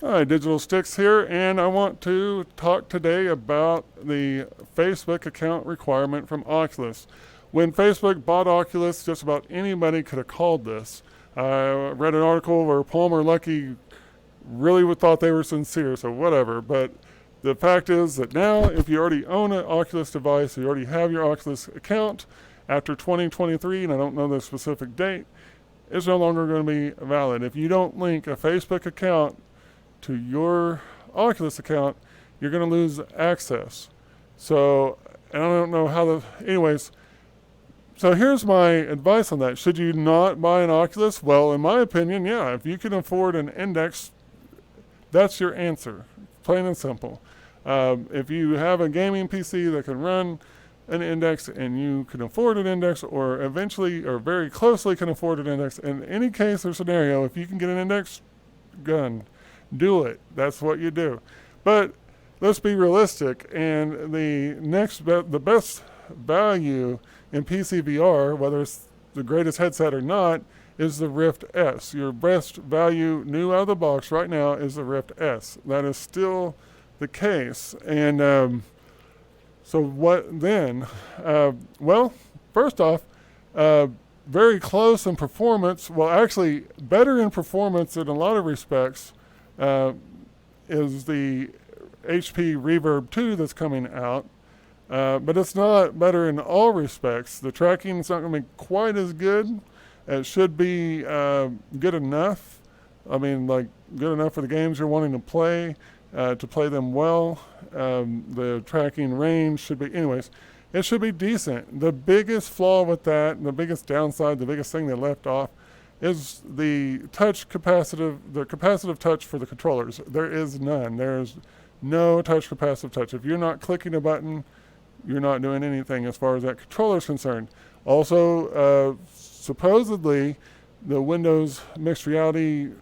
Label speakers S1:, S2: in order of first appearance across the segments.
S1: Hi, Digital Sticks here, and I want to talk today about the Facebook account requirement from Oculus. When Facebook bought Oculus, just about anybody could have called this. I read an article where Palmer Luckey really thought they were sincere, so whatever. But the fact is that now, if you already own an Oculus device, you already have your Oculus account, after 2023, and I don't know the specific date, it's no longer going to be valid. If you don't link a Facebook account to your Oculus account, you're going to lose access. So, and I don't know how anyways, so here's my advice on that. Should you not buy an Oculus? Well, in my opinion, yeah. If you can afford an Index, that's your answer. Plain and simple. If you have a gaming PC that can run an Index and you can afford an Index, or eventually or very closely can afford an Index, in any case or scenario, if you can get an Index, do it. That's what you do. But let's be realistic, and the best value in PC VR, whether it's the greatest headset or not, is the Rift S. Your best value new out of the box right now is the Rift S. That is still the case. And so what then? Well, first off, very close in performance. Well, actually, better in performance in a lot of respects is the HP Reverb 2 that's coming out. But it's not better in all respects. The tracking is not going to be quite as good. It should be good enough. I mean, like good enough for the games you're wanting to play them well. The tracking range should be, anyways, it should be decent. The biggest flaw with that, the biggest downside, the biggest thing they left off is the capacitive touch for the controllers. There is none. There's no touch capacitive touch. If you're not clicking a button, you're not doing anything as far as that controller is concerned. Also, supposedly, the Windows mixed reality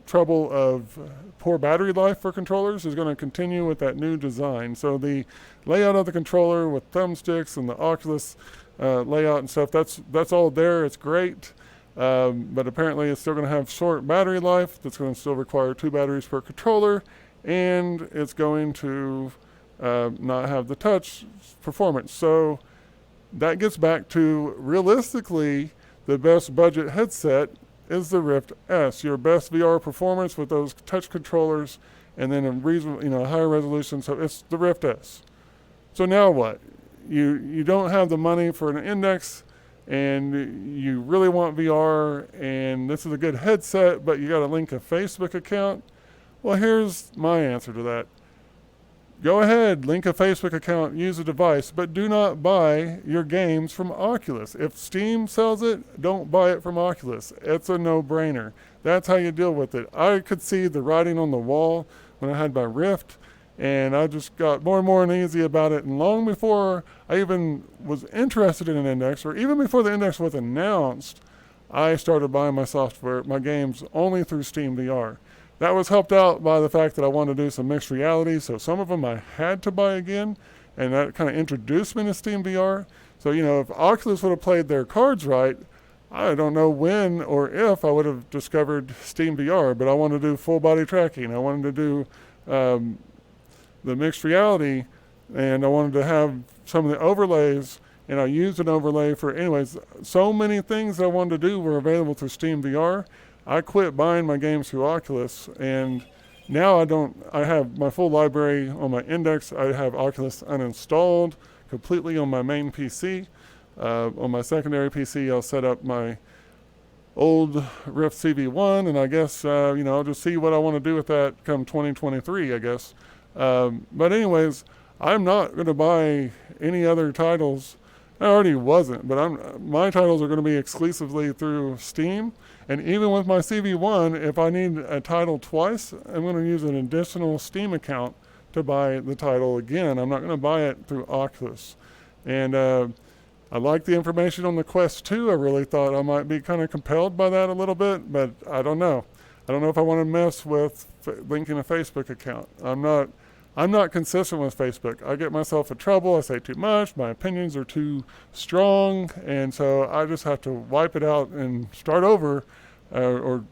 S1: trouble of poor battery life for controllers is going to continue with that new design. So the layout of the controller with thumbsticks and the Oculus layout and stuff, that's all there. It's great. But apparently it's still going to have short battery life. That's going to still require 2 batteries per controller. And it's going to not have the touch performance. So that gets back to, realistically, the best budget headset is the Rift S. Your best VR performance with those touch controllers, and then a reasonable, higher resolution. So it's the Rift S. So now what? You don't have the money for an Index, and you really want VR, and this is a good headset, but you got to link a Facebook account. Well, here's my answer to that. Go ahead, link a Facebook account, use a device, but do not buy your games from Oculus. If Steam sells it, don't buy it from Oculus. It's a no-brainer. That's how you deal with it. I could see the writing on the wall when I had my Rift, and I just got more and more uneasy about it. And long before I even was interested in an Index, or even before the Index was announced, I started buying my games only through Steam VR. That was helped out by the fact that I wanted to do some mixed reality, so some of them I had to buy again, and that kind of introduced me to Steam VR. So, if Oculus would have played their cards right, I don't know when or if I would have discovered Steam VR, but I wanted to do full body tracking. I wanted to do the mixed reality, and I wanted to have some of the overlays, and I used an overlay for, anyways, so many things that I wanted to do were available through Steam VR. I quit buying my games through Oculus, and now I have my full library on my Index. I have Oculus uninstalled completely on my main PC. On my secondary PC, I'll set up my old Rift CV1, and I guess, I'll just see what I want to do with that come 2023, I guess. But anyways, I'm not going to buy any other titles. I already wasn't, but my titles are going to be exclusively through Steam. And even with my CV1, if I need a title twice, I'm going to use an additional Steam account to buy the title again. I'm not going to buy it through Oculus. And I like the information on the Quest 2. I really thought I might be kind of compelled by that a little bit, but I don't know. I don't know if I want to mess with linking a Facebook account. I'm not consistent with Facebook. I get myself in trouble. I say too much. My opinions are too strong. And so I just have to wipe it out and start over or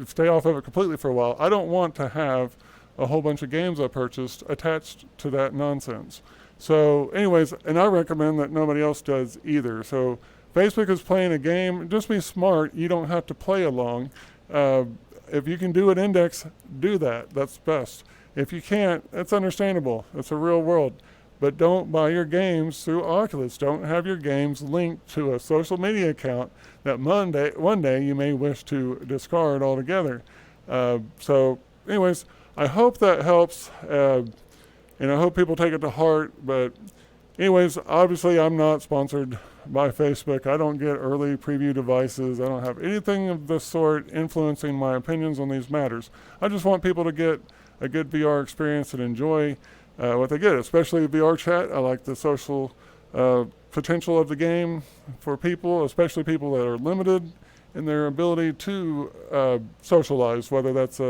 S1: stay off of it completely for a while. I don't want to have a whole bunch of games I purchased attached to that nonsense. So anyways, and I recommend that nobody else does either. So Facebook is playing a game. Just be smart. You don't have to play along. If you can do an index, do that. That's best. If you can't, it's understandable. It's a real world. But don't buy your games through Oculus. Don't have your games linked to a social media account that one day you may wish to discard altogether. So anyways, I hope that helps. And I hope people take it to heart. But anyways, obviously I'm not sponsored by Facebook. I don't get early preview devices. I don't have anything of this sort influencing my opinions on these matters. I just want people to get a good VR experience and enjoy what they get, especially VR chat. I like the social potential of the game for people, especially people that are limited in their ability to socialize, whether that's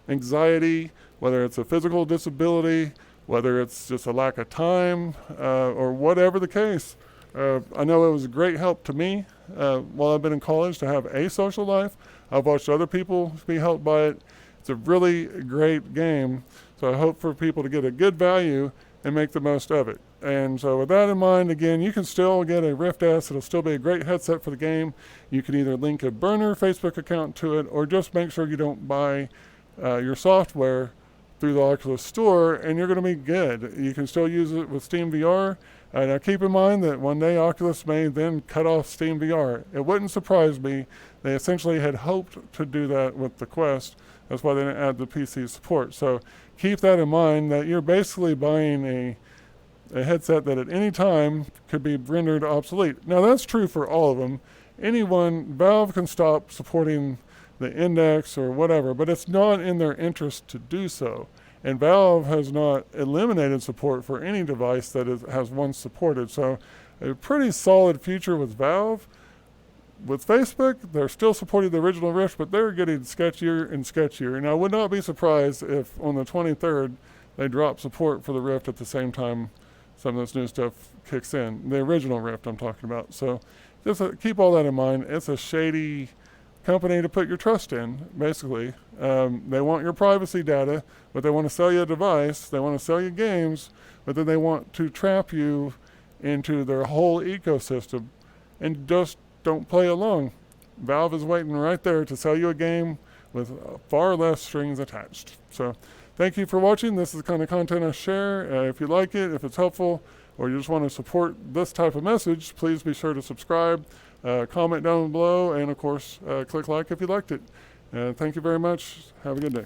S1: anxiety, whether it's a physical disability, whether it's just a lack of time, or whatever the case. I know it was a great help to me while I've been in college to have a social life. I've watched other people be helped by it. It's a really great game, so I hope for people to get a good value and make the most of it. And so with that in mind, again, you can still get a Rift S. It'll still be a great headset for the game. You can either link a burner Facebook account to it, or just make sure you don't buy your software through the Oculus store, and you're going to be good. You can still use it with Steam VR. Now keep in mind that one day Oculus may then cut off Steam VR. It wouldn't surprise me. They essentially had hoped to do that with the Quest. That's why they didn't add the PC support. So keep that in mind, that you're basically buying a headset that at any time could be rendered obsolete. Now that's true for all of them. Valve can stop supporting the index or whatever, but it's not in their interest to do so. And Valve has not eliminated support for any device that has once supported. So a pretty solid future with Valve. With Facebook, they're still supporting the original Rift, but they're getting sketchier and sketchier. And I would not be surprised if on the 23rd they drop support for the Rift at the same time some of this new stuff kicks in. The original Rift I'm talking about. So just keep all that in mind. It's a shady company to put your trust in, basically. They want your privacy data, but they want to sell you a device. They want to sell you games, but then they want to trap you into their whole ecosystem. And just don't play along. Valve is waiting right there to sell you a game with far less strings attached. So thank you for watching. This is the kind of content I share. If you like it, if it's helpful, or you just want to support this type of message, please be sure to subscribe, comment down below, and of course, click like if you liked it. Thank you very much. Have a good day.